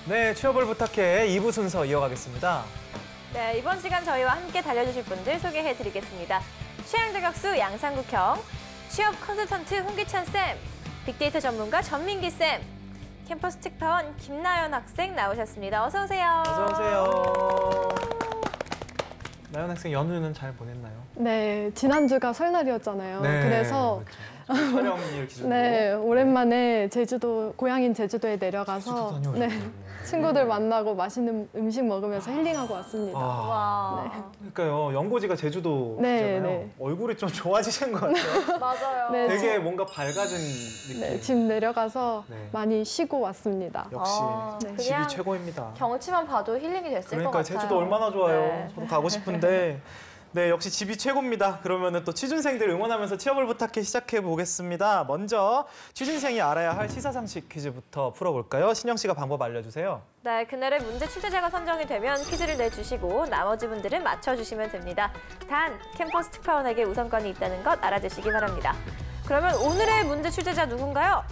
네, 취업을 부탁해 2부 순서 이어가겠습니다. 네, 이번 시간 저희와 함께 달려주실 분들 소개해드리겠습니다. 취향저격수 양상국형, 취업 컨설턴트 홍기찬 쌤, 빅데이터 전문가 전민기쌤, 캠퍼스 특파원 김나연 학생 나오셨습니다. 어서 오세요. 어서 오세요. 나연 학생 연휴는 잘 보냈나요? 네, 지난주가 설날이었잖아요. 네, 그래서 그렇죠. 촬영일 기준으로. 네, 오랜만에 제주도, 고향인 제주도에 내려가서 네, 친구들 만나고 맛있는 음식 먹으면서 힐링하고 왔습니다. 와. 네. 그러니까요, 연고지가 제주도잖아요. 네, 네. 얼굴이 좀 좋아지신 것 같아요. 맞아요. 네, 되게 뭔가 밝아진 느낌. 네, 집 내려가서 네. 많이 쉬고 왔습니다. 역시 네. 집이 그냥 최고입니다. 경치만 봐도 힐링이 됐을 것 그러니까 같아요. 제주도 얼마나 좋아요. 네. 저도 가고 싶은데. 네, 역시 집이 최고입니다. 그러면은 또 취준생들 응원하면서 취업을 부탁해 시작해 보겠습니다. 먼저 취준생이 알아야 할 시사상식 퀴즈부터 풀어볼까요? 신영 씨가 방법 알려주세요. 네, 그날의 문제 출제자가 선정이 되면 퀴즈를 내주시고 나머지 분들은 맞춰주시면 됩니다. 단, 캠퍼스 특파원에게 우선권이 있다는 것 알아주시기 바랍니다. 그러면 오늘의 문제 출제자 누군가요?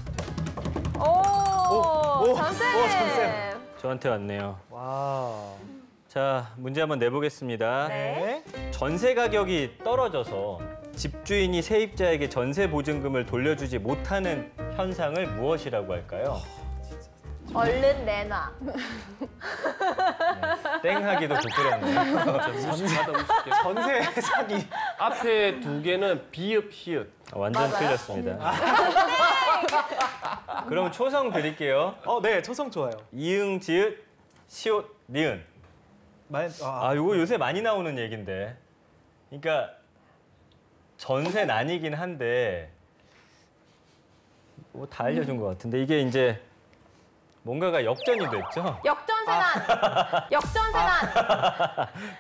전쌤! 전쌤. 저한테 왔네요. 와. 자, 문제 한번 내보겠습니다. 네. 전세 가격이 떨어져서 집주인이 세입자에게 전세 보증금을 돌려주지 못하는 현상을 무엇이라고 할까요? 얼른 내놔. 네, 땡하기도 부끄럽네요. 전세 사기. 앞에 두 개는 비읍, 히읗. 완전 틀렸습니다. 그럼 초성 드릴게요. 네, 초성 좋아요. 이응, 지읒, 시옷, 니은. 이거 요새 많이 나오는 얘긴데. 그러니까 전세 난이긴 한데 뭐 다 알려준 것 같은데 이게 이제 뭔가가 역전이 됐죠? 역전세난! 역전세난!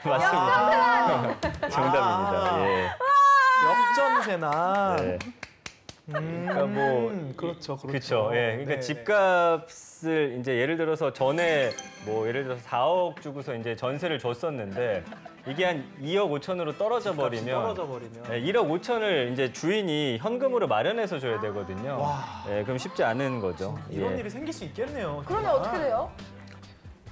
맞습니다. 정답입니다. 예. 역전세난. 네. 그러니까 뭐 그렇죠. 그렇죠. 예. 그러니까 네, 집값을 이제 예를 들어서 전에 뭐 예를 들어서 4억 주고서 이제 전세를 줬었는데 이게 한 2억 5천으로 떨어져 버리면 1억 5천을 이제 주인이 현금으로 마련해서 줘야 되거든요. 와. 예, 그럼 쉽지 않은 거죠. 이런 예. 일이 생길 수 있겠네요. 그러면 정말. 어떻게 돼요?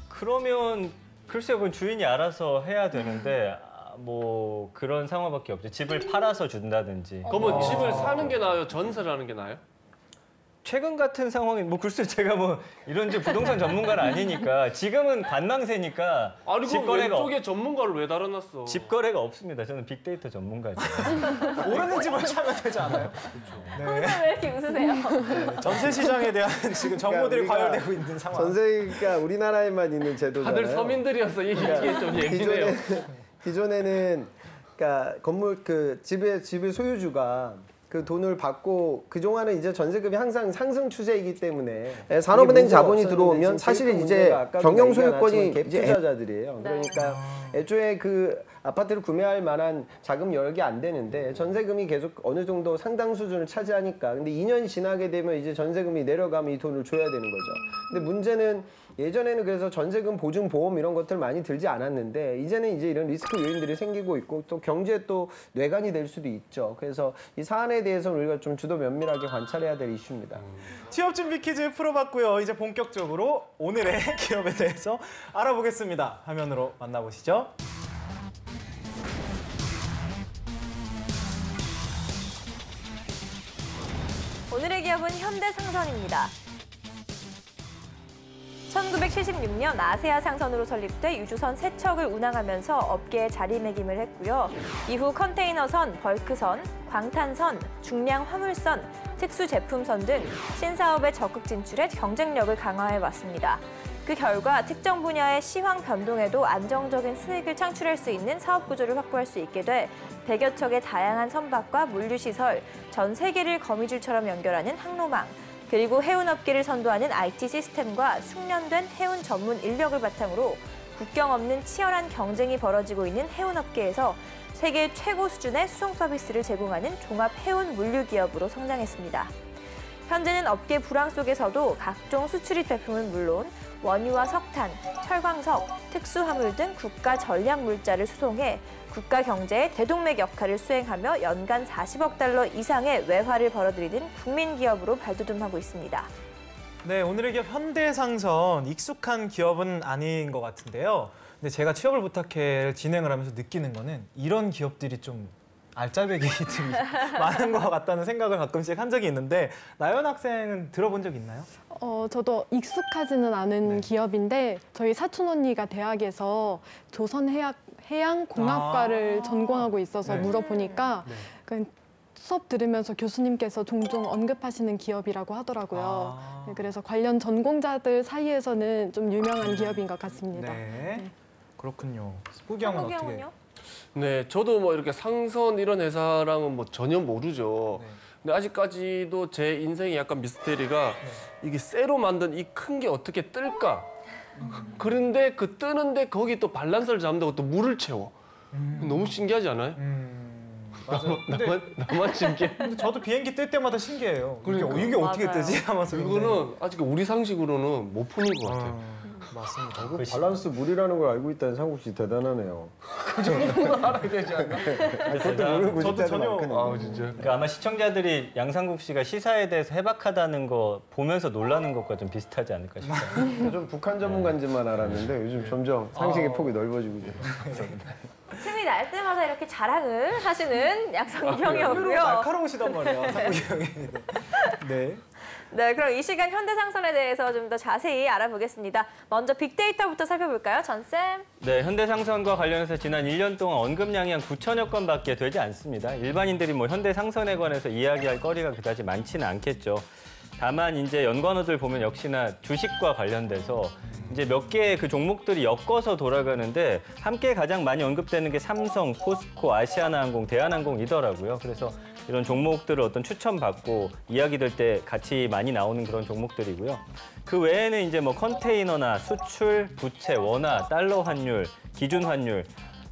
그러면 글쎄요, 그건 주인이 알아서 해야 되는데 뭐 그런 상황밖에 없죠. 집을 팔아서 준다든지. 그러면 집을 사는 게 나아요? 전세를 하는 게 나아요? 최근 같은 상황에 뭐 글쎄 제가 뭐 이런 부동산 전문가는 아니니까 지금은 관망세니까 아니 그 집거래가 왼쪽에 전문가를 왜 달아놨어? 집거래가 없습니다. 저는 빅데이터 전문가죠. 모르는 집을 사면 되지 않아요? 왜 이렇게 웃으세요? 네, 전세 시장에 대한 지금 정보들이 그러니까 과열되고 있는 상황. 전세가 우리나라에만 있는 제도잖아요. 다들 서민들이어서 이게 좀 예민해요. 기존에는 그러니까 건물 집의 소유주가 그 돈을 받고 그동안은 이제 전세금이 항상 상승 추세이기 때문에 산업은행 자본이 들어오면 사실은 이제 경영 소유권이 이제 투자자들이에요. 그러니까 애초에 그 아파트를 구매할 만한 자금 여력이 안 되는데 전세금이 계속 어느 정도 상당 수준을 차지하니까 근데 2년이 지나게 되면 이제 전세금이 내려가면 이 돈을 줘야 되는 거죠. 근데 문제는 예전에는 그래서 전세금 보증 보험 이런 것들 많이 들지 않았는데 이제는 이제 이런 리스크 요인들이 생기고 있고 또 경제에 또 뇌관이 될 수도 있죠. 그래서 이 사안에 대해서는 우리가 좀 주도 면밀하게 관찰해야 될 이슈입니다. 취업 준비 퀴즈 풀어봤고요. 이제 본격적으로 오늘의 기업에 대해서 알아보겠습니다. 화면으로 만나보시죠. 오늘의 기업은 현대상선입니다. 1976년 아세아 상선으로 설립돼 유주선 3척을 운항하면서 업계에 자리매김을 했고요. 이후 컨테이너선, 벌크선, 광탄선, 중량 화물선, 특수제품선 등 신사업에 적극 진출해 경쟁력을 강화해왔습니다. 그 결과 특정 분야의 시황 변동에도 안정적인 수익을 창출할 수 있는 사업 구조를 확보할 수 있게 돼 100여 척의 다양한 선박과 물류시설, 전 세계를 거미줄처럼 연결하는 항로망, 그리고 해운업계를 선도하는 IT 시스템과 숙련된 해운 전문 인력을 바탕으로 국경 없는 치열한 경쟁이 벌어지고 있는 해운업계에서 세계 최고 수준의 수송 서비스를 제공하는 종합 해운 물류 기업으로 성장했습니다. 현재는 업계 불황 속에서도 각종 수출입 제품은 물론 원유와 석탄, 철광석, 특수화물 등 국가 전략 물자를 수송해 국가 경제의 대동맥 역할을 수행하며 연간 40억 달러 이상의 외화를 벌어들이는 국민 기업으로 발돋움하고 있습니다. 네, 오늘의 기업 현대상선 익숙한 기업은 아닌 것 같은데요. 근데 제가 취업을 부탁해를 진행을 하면서 느끼는 거는 이런 기업들이 좀 알짜배기들이 많은 것 같다는 생각을 가끔씩 한 적이 있는데 나연 학생은 들어본 적 있나요? 저도 익숙하지는 않은 기업인데 저희 사촌 언니가 대학에서 조선해양공학과를 전공하고 있어서 네. 물어보니까 그 수업 들으면서 교수님께서 종종 언급하시는 기업이라고 하더라고요. 네, 그래서 관련 전공자들 사이에서는 좀 유명한 기업인 것 같습니다. 네, 그렇군요. 후기 형은 어떻게? 한국형은요? 네, 저도 뭐 이렇게 상선 이런 회사랑은 뭐 전혀 모르죠. 근데 아직까지도 제 인생의 약간 미스테리가 이게 쇠로 만든 이 큰 게 어떻게 뜰까? 그런데 그 뜨는데 거기 또 밸런스를 잡는다고 또 물을 채워. 너무 신기하지 않아요? 맞아요. 근데, 나만 신기해. 근데 저도 비행기 뜰 때마다 신기해요. 그러니까. 이게 어떻게 맞아요. 뜨지? 하면서 근데. 이거는 아직 우리 상식으로는 못 푸는 것 같아요. 맞습니다. 그 밸런스 물이라는 걸 알고 있다는 상국 씨 대단하네요. 그 정도는 알아야 되지 않나? 그것도 모르고 저도 싶다는 전혀- 많거든요. 아, 진짜. 그러니까 아마 시청자들이 양상국 씨가 시사에 대해서 해박하다는 거 보면서 놀라는 것과 좀 비슷하지 않을까 싶어요. 좀 북한 전문가인지만 알았는데 요즘 점점 상식의 폭이 넓어지고 있어요. 틈이 날 때마다 이렇게 자랑을 하시는 양상국 형이었고요. 날카로우시단 말이야, 상국이 형이. 네. 네, 그럼 이 시간 현대상선에 대해서 좀 더 자세히 알아보겠습니다. 먼저 빅데이터부터 살펴볼까요, 전쌤? 네, 현대상선과 관련해서 지난 1년 동안 언급량이 한 9천여 건밖에 되지 않습니다. 일반인들이 뭐 현대상선에 관해서 이야기할 거리가 그다지 많지는 않겠죠. 다만 이제 연관어들 보면 역시나 주식과 관련돼서 이제 몇 개의 그 종목들이 엮어서 돌아가는데 함께 가장 많이 언급되는 게 삼성, 포스코, 아시아나항공, 대한항공이더라고요. 그래서 이런 종목들을 어떤 추천받고 이야기 될 때 같이 많이 나오는 그런 종목들이고요. 그 외에는 이제 뭐 컨테이너나 수출, 부채, 원화, 달러 환율, 기준 환율.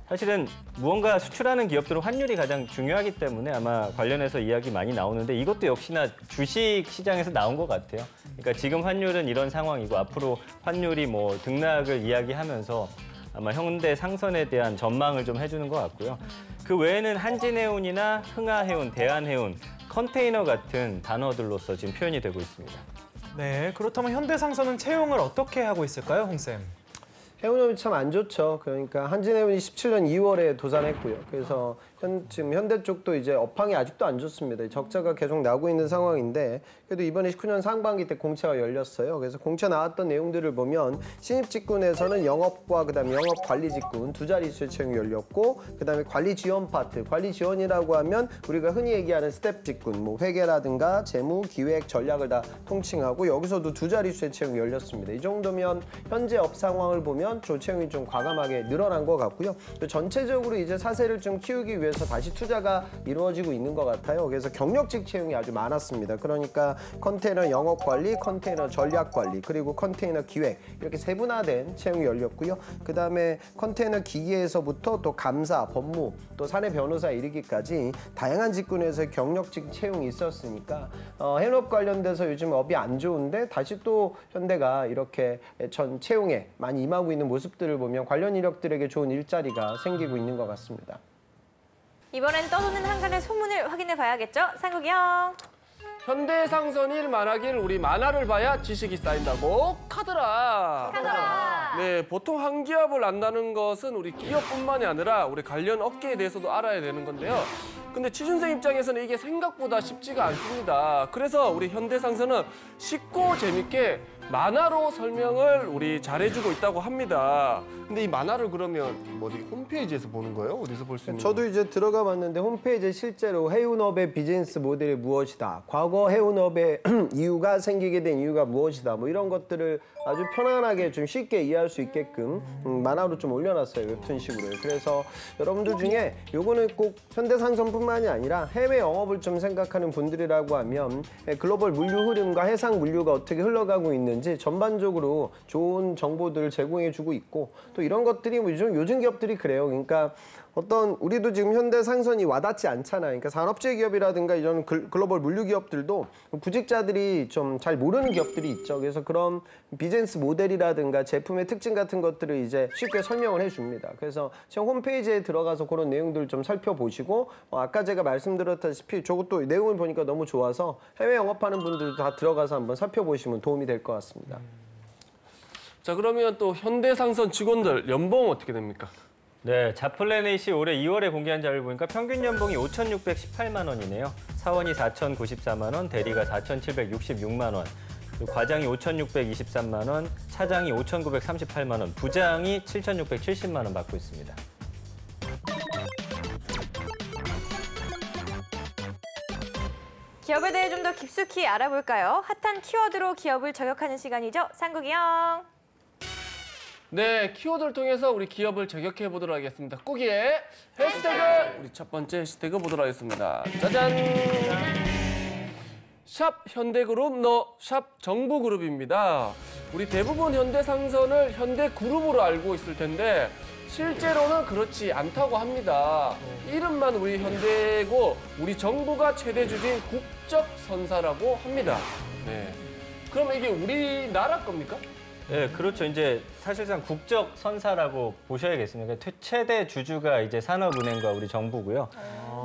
사실은 무언가 수출하는 기업들은 환율이 가장 중요하기 때문에 아마 관련해서 이야기 많이 나오는데 이것도 역시나 주식 시장에서 나온 것 같아요. 그러니까 지금 환율은 이런 상황이고 앞으로 환율이 뭐 등락을 이야기하면서 아마 현대상선에 대한 전망을 좀 해주는 것 같고요. 그 외에는 한진해운이나 흥하해운, 대한해운, 컨테이너 같은 단어들로서 지금 표현이 되고 있습니다. 네, 그렇다면 현대상선은 채용을 어떻게 하고 있을까요, 홍쌤? 해운업이 참 안 좋죠. 그러니까 한진해운이 17년 2월에 도산했고요. 그래서 지금 현대 쪽도 이제 업황이 아직도 안 좋습니다. 적자가 계속 나고 있는 상황인데 그래도 이번에 19년 상반기 때 공채가 열렸어요. 그래서 공채 나왔던 내용들을 보면 신입 직군에서는 영업과 그다음에 영업 관리 직군 두 자릿수의 채용이 열렸고 그다음에 관리 지원 파트, 관리 지원이라고 하면 우리가 흔히 얘기하는 스텝 직군, 뭐 회계라든가 재무, 기획, 전략을 다 통칭하고 여기서도 두 자릿수의 채용이 열렸습니다. 이 정도면 현재 업 상황을 보면 조 채용이 좀 과감하게 늘어난 것 같고요. 또 전체적으로 이제 사세를 좀 키우기 위해서 다시 투자가 이루어지고 있는 것 같아요. 그래서 경력직 채용이 아주 많았습니다. 그러니까 컨테이너 영업 관리, 컨테이너 전략 관리, 그리고 컨테이너 기획 이렇게 세분화된 채용이 열렸고요. 그다음에 컨테이너 기계에서부터 또 감사, 법무, 또 사내 변호사 이르기까지 다양한 직군에서 경력직 채용이 있었으니까 해운업 관련돼서 요즘 업이 안 좋은데 다시 또 현대가 이렇게 전 채용에 많이 임하고 있는 모습들을 보면 관련 인력들에게 좋은 일자리가 생기고 있는 것 같습니다. 이번엔 떠도는 한간의 소문을 확인해 봐야겠죠, 상국이 형? 현대상선일 만하길 우리 만화를 봐야 지식이 쌓인다고 카더라. 카더라. 네, 보통 한 기업을 안다는 것은 우리 기업뿐만이 아니라 우리 관련 업계에 대해서도 알아야 되는 건데요. 근데 취준생 입장에서는 이게 생각보다 쉽지가 않습니다. 그래서 우리 현대상선은 쉽고 재밌게 만화로 설명을 우리 잘해주고 있다고 합니다. 근데 이 만화를 그러면 뭐 어디 홈페이지에서 보는 거예요? 어디서 볼 수 있는 거예요? 저도 이제 들어가 봤는데 홈페이지에 실제로 해운업의 비즈니스 모델이 무엇이다. 과거 해운업의 이유가 생기게 된 이유가 무엇이다. 뭐 이런 것들을 아주 편안하게 좀 쉽게 이해할 수 있게끔 만화로 좀 올려놨어요. 웹툰식으로. 그래서 여러분들 중에 요거는 꼭 현대상선뿐만이 아니라 해외 영업을 좀 생각하는 분들이라고 하면 글로벌 물류 흐름과 해상 물류가 어떻게 흘러가고 있는지 전반적으로 좋은 정보들을 제공해주고 있고 또 이런 것들이 뭐 요즘 기업들이 그래요. 그러니까 어떤 우리도 지금 현대상선이 와닿지 않잖아요. 그러니까 산업재 기업이라든가 이런 글로벌 물류 기업들도 구직자들이 좀 잘 모르는 기업들이 있죠. 그래서 그런 비즈니스 모델이라든가 제품의 특징 같은 것들을 이제 쉽게 설명을 해줍니다. 그래서 지금 홈페이지에 들어가서 그런 내용들을 좀 살펴보시고 아까 제가 말씀드렸다시피 저것도 내용을 보니까 너무 좋아서 해외 영업하는 분들도 다 들어가서 한번 살펴보시면 도움이 될 것 같습니다. 자, 그러면 또 현대상선 직원들 연봉 어떻게 됩니까? 네, 자플래닛이 올해 2월에 공개한 자료를 보니까 평균 연봉이 5,618만 원이네요. 사원이 4,094만 원, 대리가 4,766만 원, 그리고 과장이 5,623만 원, 차장이 5,938만 원, 부장이 7,670만 원 받고 있습니다. 기업에 대해 좀 더 깊숙이 알아볼까요? 핫한 키워드로 기업을 저격하는 시간이죠. 상국이형. 네, 키워드를 통해서 우리 기업을 저격해 보도록 하겠습니다. 꾸기의 해시태그! 우리 첫 번째 해시태그 보도록 하겠습니다. 짜잔! 샵 현대그룹, 샵 정부그룹입니다. 우리 대부분 현대상선을 현대그룹으로 알고 있을 텐데 실제로는 그렇지 않다고 합니다. 이름만 우리 현대고 우리 정부가 최대 주주인 국적선사라고 합니다. 네. 그럼 이게 우리나라 겁니까? 네, 그렇죠. 이제 사실상 국적 선사라고 보셔야겠습니다. 최대 주주가 이제 산업은행과 우리 정부고요.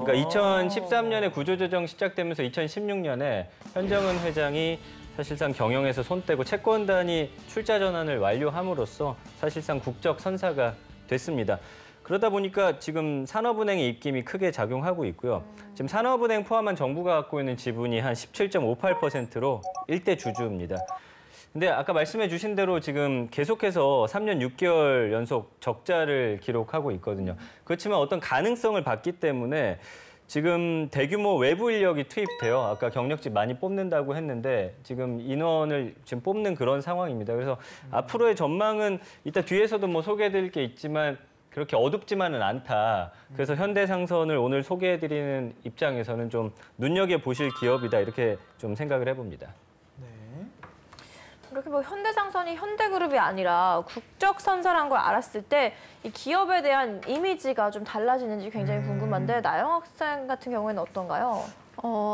그러니까 2013년에 구조조정 시작되면서 2016년에 현정은 회장이 사실상 경영에서 손 떼고 채권단위 출자 전환을 완료함으로써 사실상 국적 선사가 됐습니다. 그러다 보니까 지금 산업은행의 입김이 크게 작용하고 있고요. 지금 산업은행 포함한 정부가 갖고 있는 지분이 한 17.58%로 일대 주주입니다. 근데 아까 말씀해 주신 대로 지금 계속해서 3년 6개월 연속 적자를 기록하고 있거든요. 그렇지만 어떤 가능성을 봤기 때문에 지금 대규모 외부 인력이 투입돼요. 아까 경력직 많이 뽑는다고 했는데 지금 인원을 지금 뽑는 그런 상황입니다. 그래서 앞으로의 전망은 이따 뒤에서도 뭐 소개해드릴 게 있지만 그렇게 어둡지만은 않다. 그래서 현대상선을 오늘 소개해드리는 입장에서는 좀 눈여겨보실 기업이다. 이렇게 좀 생각을 해봅니다. 이렇게 뭐 현대상선이 현대그룹이 아니라 국적선사란 걸 알았을 때 이 기업에 대한 이미지가 좀 달라지는지 굉장히 궁금한데 나영 학생 같은 경우에는 어떤가요?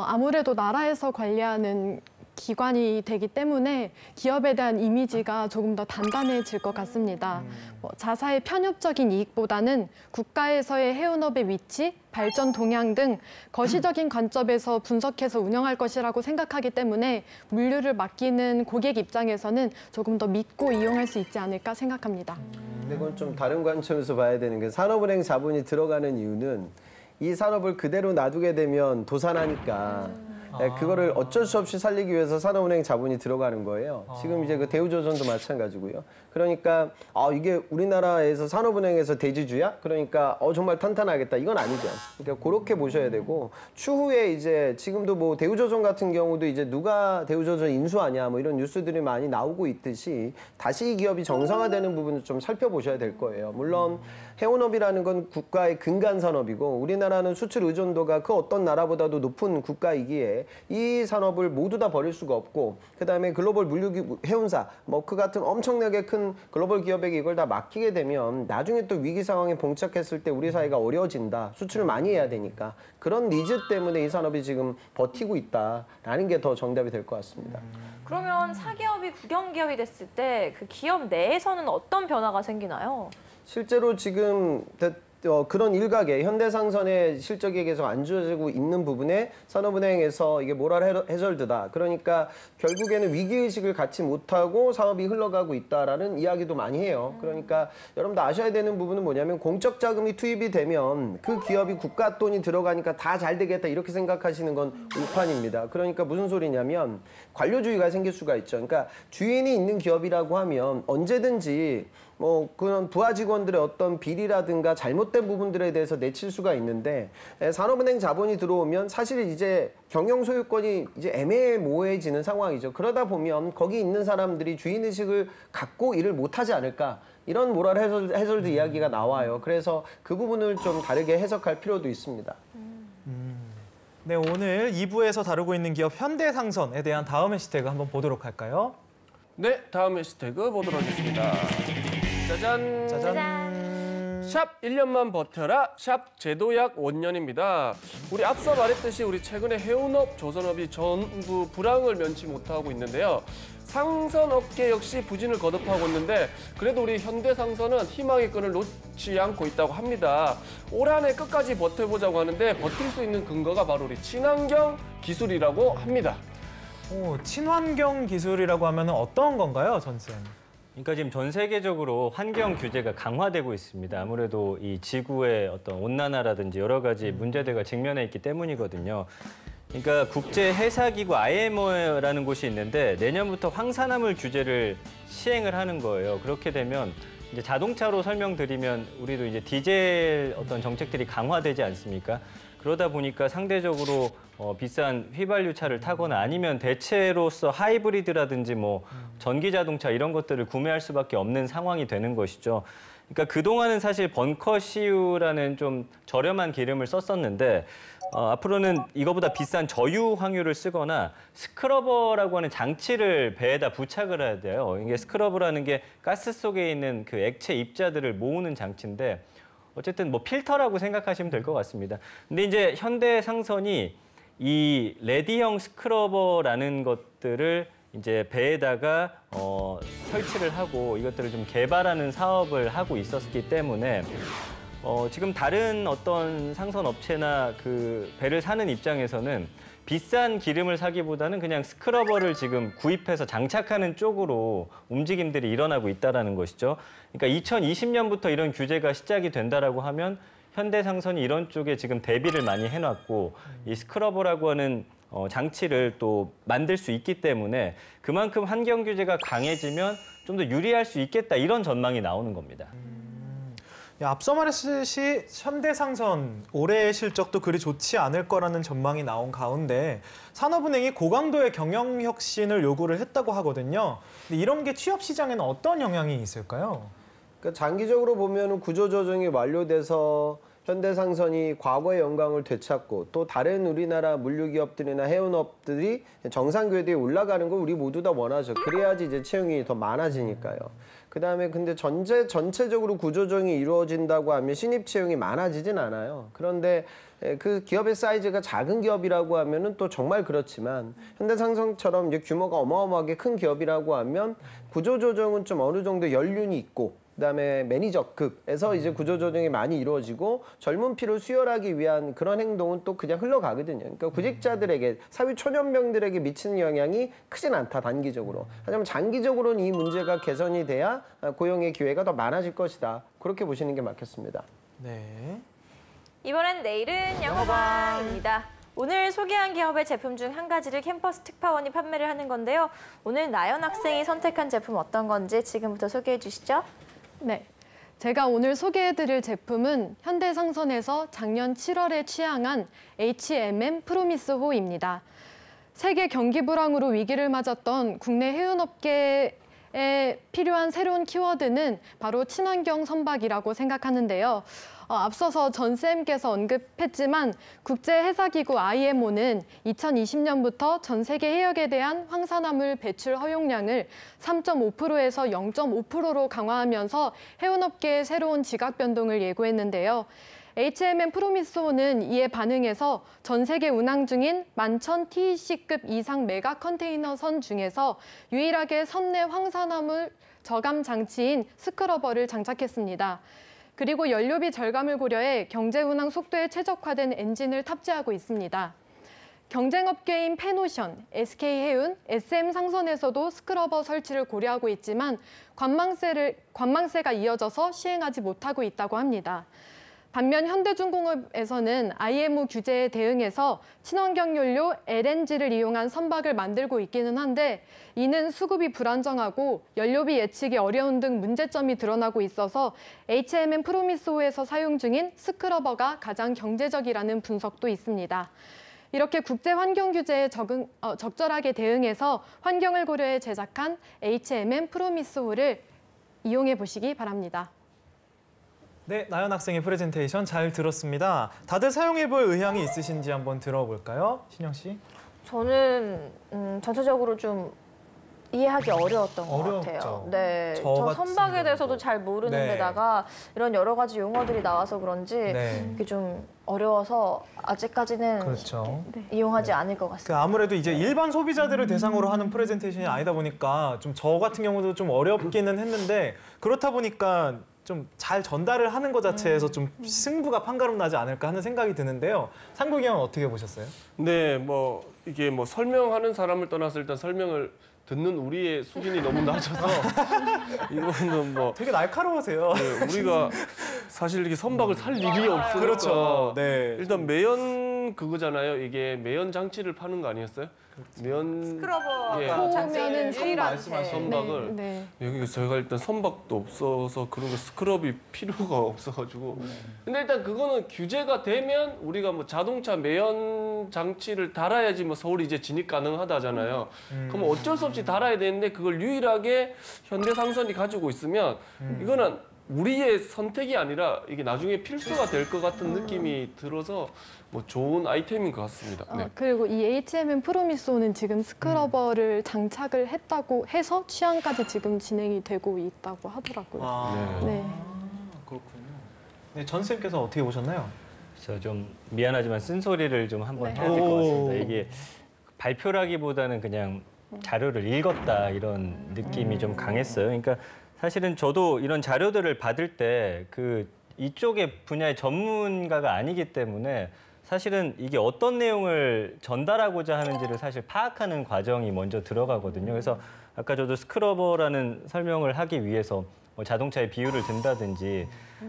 아무래도 나라에서 관리하는 기관이 되기 때문에 기업에 대한 이미지가 조금 더 단단해질 것 같습니다. 자사의 편협적인 이익보다는 국가에서의 해운업의 위치, 발전 동향 등 거시적인 관점에서 분석해서 운영할 것이라고 생각하기 때문에 물류를 맡기는 고객 입장에서는 조금 더 믿고 이용할 수 있지 않을까 생각합니다. 근데 그건 좀 다른 관점에서 봐야 되는 게 산업은행 자본이 들어가는 이유는 이 산업을 그대로 놔두게 되면 도산하니까 그거를 어쩔 수 없이 살리기 위해서 산업은행 자본이 들어가는 거예요. 지금 이제 그 대우조선도 마찬가지고요. 그러니까 이게 우리나라에서 산업은행에서 대주주야? 그러니까 정말 탄탄하겠다. 이건 아니죠. 그러니까 그렇게 보셔야 되고 추후에 이제 지금도 뭐 대우조선 같은 경우도 이제 누가 대우조선 인수하냐 뭐 이런 뉴스들이 많이 나오고 있듯이 다시 이 기업이 정상화되는 부분을 좀 살펴보셔야 될 거예요. 물론 해운업이라는 건 국가의 근간 산업이고 우리나라는 수출 의존도가 그 어떤 나라보다도 높은 국가이기에 이 산업을 모두 다 버릴 수가 없고 그다음에 글로벌 물류 해운사 그 같은 엄청나게 큰 글로벌 기업에게 이걸 다 맡기게 되면 나중에 또 위기 상황에 봉착했을 때 우리 사회가 어려워진다. 수출을 많이 해야 되니까 그런 니즈 때문에 이 산업이 지금 버티고 있다라는 게 더 정답이 될 것 같습니다. 그러면 사기업이 국영기업이 됐을 때 그 기업 내에서는 어떤 변화가 생기나요? 실제로 지금 그런 일각에 현대상선의 실적이 계속 안 좋아지고 있는 부분에 산업은행에서 이게 모랄 해저드다. 그러니까 결국에는 위기의식을 갖지 못하고 사업이 흘러가고 있다라는 이야기도 많이 해요. 그러니까 여러분도 아셔야 되는 부분은 뭐냐면 공적 자금이 투입이 되면 그 기업이 국가 돈이 들어가니까 다 잘 되겠다 이렇게 생각하시는 건 오판입니다. 그러니까 무슨 소리냐면 관료주의가 생길 수가 있죠. 그러니까 주인이 있는 기업이라고 하면 언제든지 그런 부하 직원들의 어떤 비리라든가 잘못된 부분들에 대해서 내칠 수가 있는데 산업은행 자본이 들어오면 사실 이제 경영 소유권이 이제 애매모호해지는 상황이죠. 그러다 보면 거기 있는 사람들이 주인의식을 갖고 일을 못하지 않을까 이런 모랄 해저드 이야기가 나와요. 그래서 그 부분을 좀 다르게 해석할 필요도 있습니다. 네, 오늘 2부에서 다루고 있는 기업 현대상선에 대한 다음 해시태그 한번 보도록 할까요? 네, 다음 해시태그 보도록 하겠습니다. 짜잔! 짜잔. 샵 1년만 버텨라, 샵 제도약 원년입니다. 우리 앞서 말했듯이 우리 최근에 해운업, 조선업이 전부 불황을 면치 못하고 있는데요. 상선 업계 역시 부진을 거듭하고 있는데 그래도 우리 현대상선은 희망의 끈을 놓지 않고 있다고 합니다. 올 한 해 끝까지 버텨보자고 하는데 버틸 수 있는 근거가 바로 우리 친환경 기술이라고 합니다. 친환경 기술이라고 하면 어떤 건가요, 전쌤? 그러니까 지금 전 세계적으로 환경 규제가 강화되고 있습니다. 아무래도 이 지구의 어떤 온난화라든지 여러 가지 문제들과 직면해 있기 때문이거든요. 그러니까 국제 해사기구 IMO라는 곳이 있는데 내년부터 황산화물 규제를 시행을 하는 거예요. 그렇게 되면 이제 자동차로 설명드리면 우리도 이제 디젤 어떤 정책들이 강화되지 않습니까? 그러다 보니까 상대적으로 비싼 휘발유 차를 타거나 아니면 대체로서 하이브리드라든지 뭐 전기 자동차 이런 것들을 구매할 수밖에 없는 상황이 되는 것이죠. 그러니까 그동안은 사실 번커CU라는 좀 저렴한 기름을 썼었는데 앞으로는 이거보다 비싼 저유 황유를 쓰거나 스크러버라고 하는 장치를 배에다 부착을 해야 돼요. 이게 스크러버라는 게 가스 속에 있는 그 액체 입자들을 모으는 장치인데 어쨌든 뭐 필터라고 생각하시면 될 것 같습니다. 근데 이제 현대상선이 이 레디형 스크러버라는 것들을 이제 배에다가 설치를 하고 이것들을 좀 개발하는 사업을 하고 있었기 때문에 지금 다른 어떤 상선 업체나 그 배를 사는 입장에서는 비싼 기름을 사기보다는 그냥 스크러버를 지금 구입해서 장착하는 쪽으로 움직임들이 일어나고 있다는 것이죠. 그러니까 2020년부터 이런 규제가 시작이 된다라고 하면 현대상선이 이런 쪽에 지금 대비를 많이 해놨고 이 스크러버라고 하는 장치를 또 만들 수 있기 때문에 그만큼 환경 규제가 강해지면 좀 더 유리할 수 있겠다 이런 전망이 나오는 겁니다. 앞서 말했듯이 현대상선 올해의 실적도 그리 좋지 않을 거라는 전망이 나온 가운데 산업은행이 고강도의 경영 혁신을 요구를 했다고 하거든요. 근데 이런 게 취업 시장에는 어떤 영향이 있을까요? 그러니까 장기적으로 보면 구조조정이 완료돼서 현대상선이 과거의 영광을 되찾고 또 다른 우리나라 물류기업들이나 해운업들이 정상 궤도에 올라가는 걸 우리 모두 다 원하죠. 그래야지 이제 채용이 더 많아지니까요. 그다음에 근데 전체적으로 구조조정이 이루어진다고 하면 신입 채용이 많아지진 않아요. 그런데 그 기업의 사이즈가 작은 기업이라고 하면은 또 정말 그렇지만 현대상선처럼 이제 규모가 어마어마하게 큰 기업이라고 하면 구조조정은 좀 어느 정도 연륜이 있고 그다음에 매니저급에서 이제 구조조정이 많이 이루어지고 젊은 피를 수혈하기 위한 그런 행동은 또 그냥 흘러가거든요. 그러니까 구직자들에게 사회 초년병들에게 미치는 영향이 크진 않다 단기적으로. 하지만 장기적으로는 이 문제가 개선이 돼야 고용의 기회가 더 많아질 것이다. 그렇게 보시는 게 맞겠습니다. 네. 이번엔 내일은 영어방입니다. 오늘 소개한 기업의 제품 중 한 가지를 캠퍼스 특파원이 판매를 하는 건데요. 오늘 나연 학생이 선택한 제품 어떤 건지 지금부터 소개해 주시죠. 네, 제가 오늘 소개해드릴 제품은 현대상선에서 작년 7월에 취항한 H&M 프로미스호입니다. 세계 경기 불황으로 위기를 맞았던 국내 해운업계에 필요한 새로운 키워드는 바로 친환경 선박이라고 생각하는데요. 앞서서 전쌤께서 언급했지만 국제해사기구 IMO는 2020년부터 전 세계 해역에 대한 황산화물 배출 허용량을 3.5%에서 0.5%로 강화하면서 해운업계의 새로운 지각 변동을 예고했는데요. H&M 프로미스호는 이에 반응해서 전 세계 운항 중인 11,000TEC급 이상 메가 컨테이너선 중에서 유일하게 선내 황산화물 저감 장치인 스크러버를 장착했습니다. 그리고 연료비 절감을 고려해 경제 운항 속도에 최적화된 엔진을 탑재하고 있습니다. 경쟁업계인 페노션, SK해운, SM상선에서도 스크러버 설치를 고려하고 있지만 관망세가 이어져서 시행하지 못하고 있다고 합니다. 반면 현대중공업에서는 IMO 규제에 대응해서 친환경 연료 LNG를 이용한 선박을 만들고 있기는 한데 이는 수급이 불안정하고 연료비 예측이 어려운 등 문제점이 드러나고 있어서 H&M 프로미스호에서 사용 중인 스크러버가 가장 경제적이라는 분석도 있습니다. 이렇게 국제 환경 규제에 적절하게 대응해서 환경을 고려해 제작한 H&M 프로미스호를 이용해 보시기 바랍니다. 네, 나연 학생의 프레젠테이션 잘 들었습니다. 다들 사용해볼 의향이 있으신지 한번 들어볼까요? 신영 씨? 저는 전체적으로 좀 이해하기 어려웠던 것 어려웠죠. 같아요. 네, 저 저 같은 선박에 경우도. 대해서도 잘 모르는 네. 데다가 이런 여러 가지 용어들이 나와서 그런지 네. 이게 좀 어려워서 아직까지는 그렇죠. 이용하지 않을 것 그 같습니다. 아무래도 이제 일반 소비자들을 대상으로 하는 프레젠테이션이 아니다 보니까 좀 저 같은 경우도 좀 어렵기는 했는데 그렇다 보니까 좀 잘 전달을 하는 것 자체에서 좀 승부가 판가름 나지 않을까 하는 생각이 드는데요. 상국이 형은 어떻게 보셨어요? 네, 뭐 이게 뭐 설명하는 사람을 떠나서 일단 설명을 듣는 우리의 수준이 너무 낮아서 이거는 뭐 되게 날카로우세요. 네, 우리가 사실 이렇게 선박을 살 일이 없으니까 그렇죠. 네. 일단 매연 그거잖아요. 이게 매연 장치를 파는 거 아니었어요? 매연 스크러버 예. 보면은 선박을 네. 여기 저희가 일단 선박도 없어서 그런 거 스크럽이 필요가 없어가지고 근데 일단 그거는 규제가 되면 우리가 뭐 자동차 매연 장치를 달아야지 뭐 서울이 이제 진입 가능하다잖아요. 그러면 어쩔 수 없이 달아야 되는데 그걸 유일하게 현대상선이 가지고 있으면 이거는 우리의 선택이 아니라 이게 나중에 필수가 될 것 같은 느낌이 들어서 뭐 좋은 아이템인 것 같습니다. 네. 그리고 이 HMM 프로미소는 지금 스크러버를 장착을 했다고 해서 취향까지 지금 진행이 되고 있다고 하더라고요. 아, 네. 그렇군요. 네, 전 쌤께서 어떻게 보셨나요? 그래서 좀 미안하지만 쓴소리를 좀 한번 네. 해야 될 것 오. 같습니다. 이게 발표라기보다는 그냥 자료를 읽었다 이런 느낌이 좀 강했어요. 그러니까 사실은 저도 이런 자료들을 받을 때 그 이쪽의 분야의 전문가가 아니기 때문에 사실은 이게 어떤 내용을 전달하고자 하는지를 사실 파악하는 과정이 먼저 들어가거든요. 그래서 아까 저도 스크러버라는 설명을 하기 위해서 뭐 자동차의 비유를 든다든지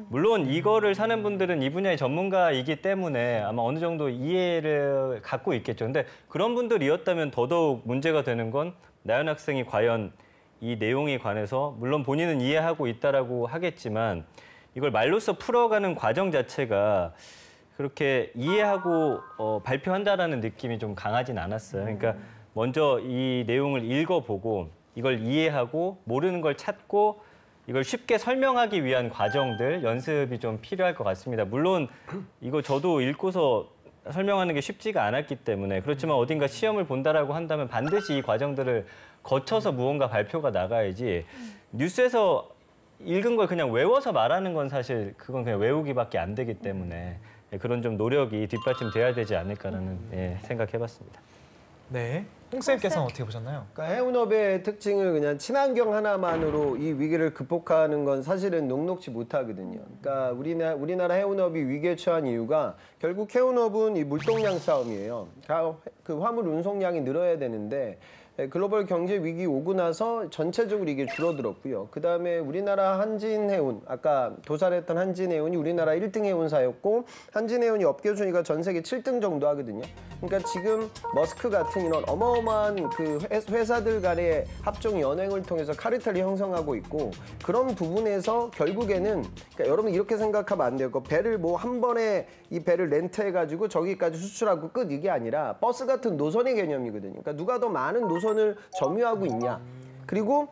물론 이거를 사는 분들은 이 분야의 전문가이기 때문에 아마 어느 정도 이해를 갖고 있겠죠. 근데 그런 분들이었다면 더더욱 문제가 되는 건 나연 학생이 과연 이 내용에 관해서 물론 본인은 이해하고 있다라고 하겠지만 이걸 말로써 풀어가는 과정 자체가 그렇게 이해하고 발표한다라는 느낌이 좀 강하진 않았어요. 그러니까 먼저 이 내용을 읽어보고 이걸 이해하고 모르는 걸 찾고 이걸 쉽게 설명하기 위한 과정들, 연습이 좀 필요할 것 같습니다. 물론 이거 저도 읽고서 설명하는 게 쉽지가 않았기 때문에 그렇지만 어딘가 시험을 본다라고 한다면 반드시 이 과정들을 거쳐서 무언가 발표가 나가야지 뉴스에서 읽은 걸 그냥 외워서 말하는 건 사실 그건 그냥 외우기밖에 안 되기 때문에 그런 좀 노력이 뒷받침돼야 되지 않을까라는 생각해봤습니다. 네. 홍 쌤께서는 어떻게 보셨나요? 그러니까 해운업의 특징을 그냥 친환경 하나만으로 이 위기를 극복하는 건 사실은 녹록지 못하거든요. 그러니까 우리나라 해운업이 위기에 처한 이유가 결국 해운업은 이 물동량 싸움이에요. 그 화물 운송량이 늘어야 되는데 글로벌 경제 위기 오고 나서 전체적으로 이게 줄어들었고요. 그다음에 우리나라 한진해운, 아까 도살했던 한진해운이 우리나라 1등 해운사였고 한진해운이 업계 순위가 전 세계 7등 정도 하거든요. 그러니까 지금 머스크 같은 이런 어마어마한 그 회사들 간의 합종 연행을 통해서 카르텔이 형성하고 있고 그런 부분에서 결국에는 그러니까 여러분 이렇게 생각하면 안 돼요. 그 배를 뭐 한 번에 이 배를 렌트해가지고 저기까지 수출하고 끝 이게 아니라 버스 같은 노선의 개념이거든요. 그러니까 누가 더 많은 노선을 점유하고 있냐. 그리고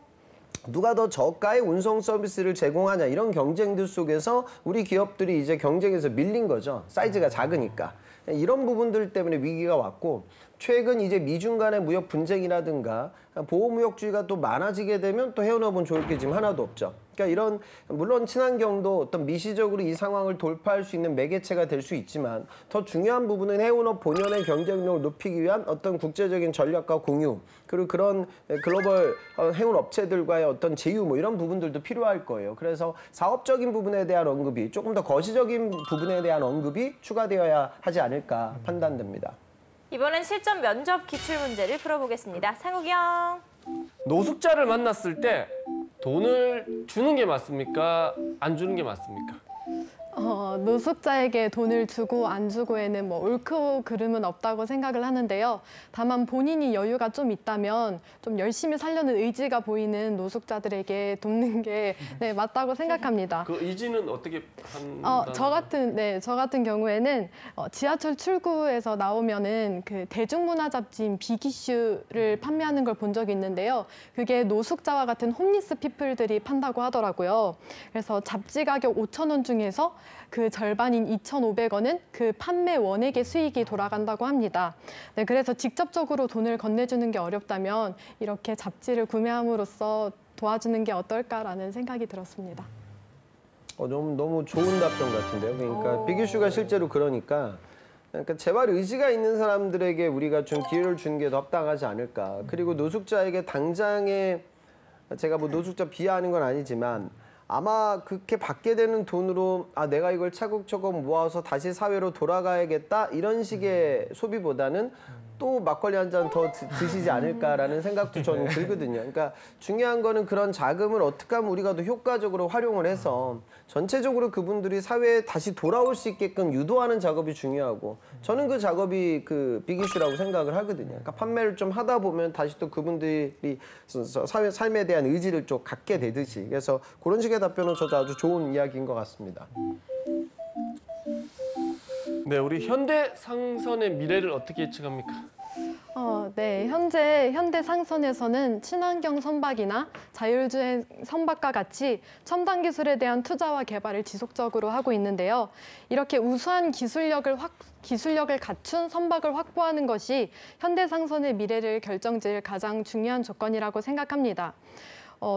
누가 더 저가의 운송 서비스를 제공하냐 이런 경쟁들 속에서 우리 기업들이 이제 경쟁에서 밀린 거죠. 사이즈가 작으니까. 이런 부분들 때문에 위기가 왔고 최근 이제 미중 간의 무역 분쟁이라든가 보호무역주의가 또 많아지게 되면 또 해운업은 좋을 게 지금 하나도 없죠. 그러니까 이런 물론 친환경도 어떤 미시적으로 이 상황을 돌파할 수 있는 매개체가 될 수 있지만 더 중요한 부분은 해운업 본연의 경쟁력을 높이기 위한 어떤 국제적인 전략과 공유 그리고 그런 글로벌 해운 업체들과의 어떤 제휴 뭐 이런 부분들도 필요할 거예요. 그래서 사업적인 부분에 대한 언급이 조금 더 거시적인 부분에 대한 언급이 추가되어야 하지 않을까 판단됩니다. 이번엔 실전 면접 기출문제를 풀어보겠습니다. 상욱이 형. 노숙자를 만났을 때 돈을 주는 게 맞습니까? 안 주는 게 맞습니까? 노숙자에게 돈을 주고 안 주고에는 뭐 옳고 그름은 없다고 생각을 하는데요. 다만 본인이 여유가 좀 있다면 좀 열심히 살려는 의지가 보이는 노숙자들에게 돕는 게 네, 맞다고 생각합니다. 그 의지는 어떻게 한다? 저 같은 경우에는 지하철 출구에서 나오면은 그 대중문화 잡지인 빅이슈를 판매하는 걸 본 적이 있는데요. 그게 노숙자와 같은 홈리스 피플들이 판다고 하더라고요. 그래서 잡지 가격 5,000원 중에서 그 절반인 2,500원은 그 판매 원액의 수익이 돌아간다고 합니다. 네, 그래서 직접적으로 돈을 건네주는 게 어렵다면 이렇게 잡지를 구매함으로써 도와주는 게 어떨까라는 생각이 들었습니다. 너무 좋은 답변 같은데요. 그러니까 빅이슈가 실제로 그러니까 재활 의지가 있는 사람들에게 우리가 좀 기회를 주는 게 더 합당하지 않을까. 그리고 노숙자에게 당장에 제가 뭐 노숙자 비하하는 건 아니지만 아마 그렇게 받게 되는 돈으로 내가 이걸 차곡차곡 모아서 다시 사회로 돌아가야겠다 이런 식의 소비보다는 또 막걸리 한 잔 더 드시지 않을까라는 생각도 저는 들거든요. 그러니까 중요한 거는 그런 자금을 어떻게 하면 우리가 더 효과적으로 활용을 해서 전체적으로 그분들이 사회에 다시 돌아올 수 있게끔 유도하는 작업이 중요하고 저는 그 작업이 그 빅이슈라고 생각을 하거든요. 그러니까 판매를 좀 하다 보면 다시 또 그분들이 삶에 대한 의지를 좀 갖게 되듯이 그래서 그런 식의 답변은 저도 아주 좋은 이야기인 것 같습니다. 네, 우리 현대상선의 미래를 어떻게 예측합니까? 네, 현재 현대상선에서는 친환경 선박이나 자율주행 선박과 같이 첨단 기술에 대한 투자와 개발을 지속적으로 하고 있는데요. 이렇게 우수한 기술력을 갖춘 선박을 확보하는 것이 현대상선의 미래를 결정지을 가장 중요한 조건이라고 생각합니다.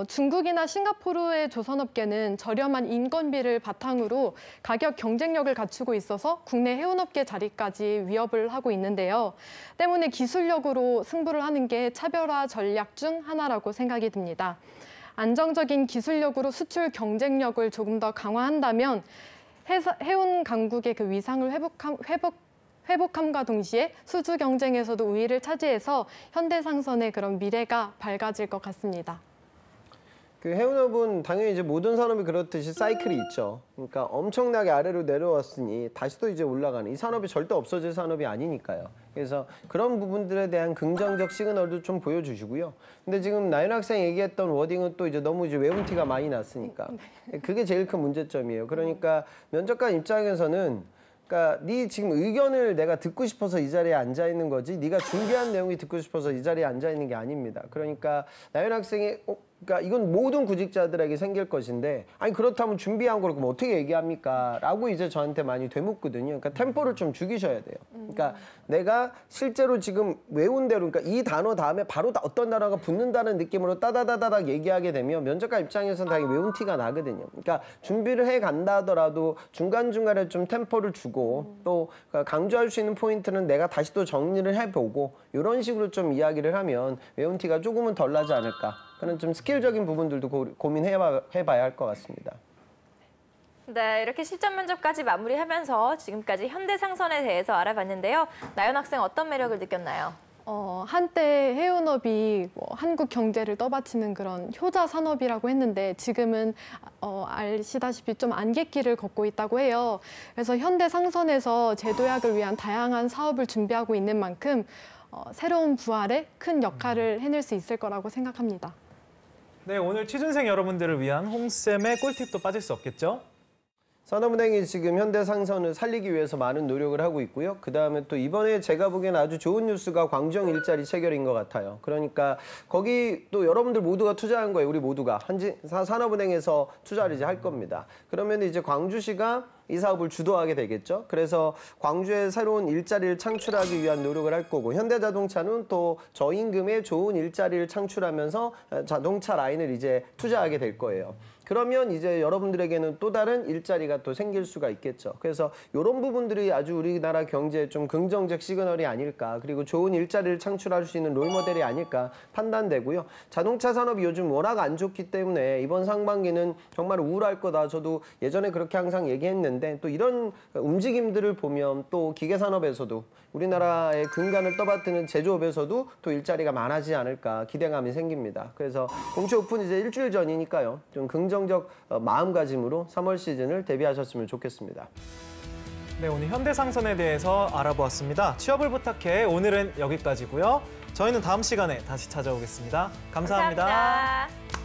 중국이나 싱가포르의 조선업계는 저렴한 인건비를 바탕으로 가격 경쟁력을 갖추고 있어서 국내 해운업계 자리까지 위협을 하고 있는데요. 때문에 기술력으로 승부를 하는 게 차별화 전략 중 하나라고 생각이 듭니다. 안정적인 기술력으로 수출 경쟁력을 조금 더 강화한다면 해운 강국의 그 위상을 회복함과 동시에 수주 경쟁에서도 우위를 차지해서 현대상선의 그런 미래가 밝아질 것 같습니다. 그 해운업은 당연히 이제 모든 산업이 그렇듯이 사이클이 있죠. 그러니까 엄청나게 아래로 내려왔으니 다시 또 이제 올라가는 이 산업이 절대 없어질 산업이 아니니까요. 그래서 그런 부분들에 대한 긍정적 시그널도 좀 보여주시고요. 근데 지금 나연 학생 얘기했던 워딩은 또 이제 너무 이제 외운 티가 많이 났으니까 그게 제일 큰 문제점이에요. 그러니까 면접관 입장에서는 그러니까 네 지금 의견을 내가 듣고 싶어서 이 자리에 앉아 있는 거지 네가 준비한 내용이 듣고 싶어서 이 자리에 앉아 있는 게 아닙니다. 그러니까 나연 학생이 그러니까 이건 모든 구직자들에게 생길 것인데 아니 그렇다면 준비한 걸 그럼 어떻게 얘기합니까? 라고 이제 저한테 많이 되묻거든요. 그러니까 템포를 좀 죽이셔야 돼요. 그러니까 내가 실제로 지금 외운 대로 그러니까 이 단어 다음에 바로 어떤 단어가 붙는다는 느낌으로 따다다다닥 얘기하게 되면 면접관 입장에서는 당연히 외운 티가 나거든요. 그러니까 준비를 해 간다 하더라도 중간중간에 좀 템포를 주고 또 강조할 수 있는 포인트는 내가 다시 또 정리를 해보고 이런 식으로 좀 이야기를 하면 외운 티가 조금은 덜 나지 않을까. 그런 좀 스킬적인 부분들도 고민해봐야 할 것 같습니다. 네, 이렇게 실전 면접까지 마무리하면서 지금까지 현대상선에 대해서 알아봤는데요. 나연 학생 어떤 매력을 느꼈나요? 한때 해운업이 한국 경제를 떠받치는 그런 효자 산업이라고 했는데 지금은 아시다시피 좀 안갯길을 걷고 있다고 해요. 그래서 현대상선에서 재도약을 위한 다양한 사업을 준비하고 있는 만큼 새로운 부활에 큰 역할을 해낼 수 있을 거라고 생각합니다. 네, 오늘 취준생 여러분들을 위한 홍쌤의 꿀팁도 빠질 수 없겠죠? 산업은행이 지금 현대상선을 살리기 위해서 많은 노력을 하고 있고요. 그다음에 또 이번에 제가 보기에는 아주 좋은 뉴스가 광주형 일자리 체결인 것 같아요. 그러니까 거기 또 여러분들 모두가 투자한 거예요. 우리 모두가 산업은행에서 투자를 이제 할 겁니다. 그러면 이제 광주시가 이 사업을 주도하게 되겠죠. 그래서 광주에 새로운 일자리를 창출하기 위한 노력을 할 거고 현대자동차는 또 저임금의 좋은 일자리를 창출하면서 자동차 라인을 이제 투자하게 될 거예요. 그러면 이제 여러분들에게는 또 다른 일자리가 또 생길 수가 있겠죠. 그래서 이런 부분들이 아주 우리나라 경제에 좀 긍정적 시그널이 아닐까, 그리고 좋은 일자리를 창출할 수 있는 롤모델이 아닐까 판단되고요. 자동차 산업이 요즘 워낙 안 좋기 때문에 이번 상반기는 정말 우울할 거다. 저도 예전에 그렇게 항상 얘기했는데 또 이런 움직임들을 보면 또 기계산업에서도 우리나라의 근간을 떠받드는 제조업에서도 또 일자리가 많아지지 않을까 기대감이 생깁니다. 그래서 공채 오픈 이제 일주일 전이니까요. 좀 긍정적 마음가짐으로 3월 시즌을 대비하셨으면 좋겠습니다. 네, 오늘 현대상선에 대해서 알아보았습니다. 취업을 부탁해 오늘은 여기까지고요. 저희는 다음 시간에 다시 찾아오겠습니다. 감사합니다. 감사합니다.